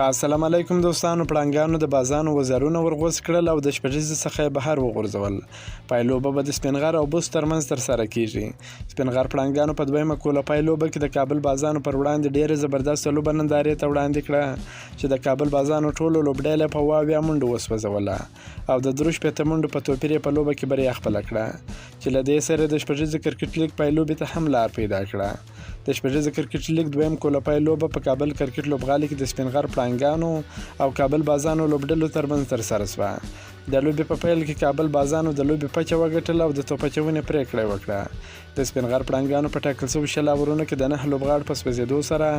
السلام علیکم دوستانو. پړانګانو د بازانو وزرونه ورغوڅ کړل او د شپږیزې څخه یې بهر وغورځول. پایلوبه به د سپین غر او بست ترمنځ ترسره کیږي. سپین غر پړانګانو په دویمه کوله پایلوبه کې د کابل بازانو پر وړاندې ډېرې زبردسته لوبه نندارې ته وړاندې کړه چې د کابل بازانو ټولو لوبډله په واویا منډه وسوځوله او د دروش پته منډو په توپیر په لوبه کې بریا خپله کړه چې له دې سره د شپږیزې کرکټ لیګ پایلوبې ته هم لار پیدا کړه. د شپږیزې کرکټ لیګ دویم کوله پایلوبه په کابل کرکټ لوبغالي کې د سپین غر پړانګانو او کابل بازانو لوبډلو ترمنځ ترسره شوه. د لوبې په پیل کې کابل بازانو د لوبې پچه وګټله او د توپ اچونې پرېکړه یې وکړه. د سپین غر پړانګانو په ټاکل شوي 60 اوورونو کې د 9 لوبغاړو په سوځېدو سره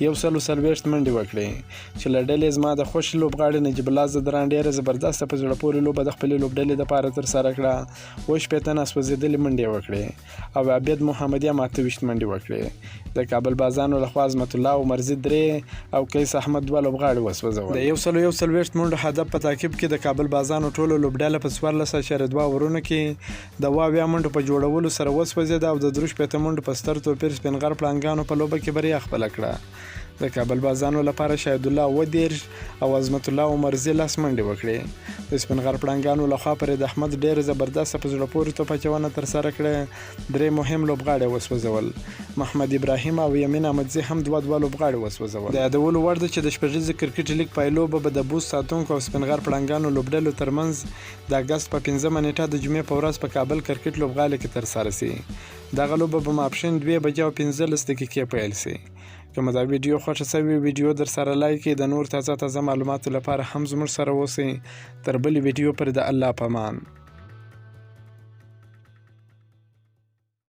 140 منډې وکړې چې له ډلې زما د خوښې لوبغاړي نجیب الله زدران ډېره زبردسته په زړه پورې لوبه د خپلې لوبډلې دپاره ترسره کړه. 80 ناسوځېدلې منډې وکړې او عبید محمدي هم 28 منډې وکړې. د کابل بازانو لخوا عظمت الله عمرزي 3 او قیس احمد 2 لوبغاړي وسوځول. د 140 منډو هدف په تعقیب کې د کابل بازانو ټولو لوبډله په 14.2 اوورونو کې د واویا منډو په جوړولو سره وسوځېده او د دروش پته منډو په ستر توپیر سپین غر پړانګانو په لوبه کې بریا خپله کړه. د کابل بازانو لپاره شاهد الله 10 او عظمت الله عمرزي 10 منډې وکړې. د سپین غر پړانګانو لخوا فرید احمد ډېر زبردسته په زړه پورې توپ اچونه ترسره کړه. 3 مهم لوبغاړي وسوځول. محمد ابراهیم او یمین احمدزي هم 2 لوبغاړي وسوځول. د یادولو وړ ده چې د شپږیزې کرکټ لیګ پایلوبه به د بوست ساتونکو او سپین غر پړانګانو لوبډلو ترمنځ د اګست په 5 نیټه د جمعې په ورځ په کابل کرکټ لوبغالي کې ترسره سي. دغه لوبه به ماپښین 2:15 دقیقې پیل سي. که مو دا ویډیو خوښه شوې ویډیو در سره لایک کړئ. د نور تازه معلوماتو لپاره هم زموږ سره اوسئ. تر بلې ویډیو پورې د الله په امان.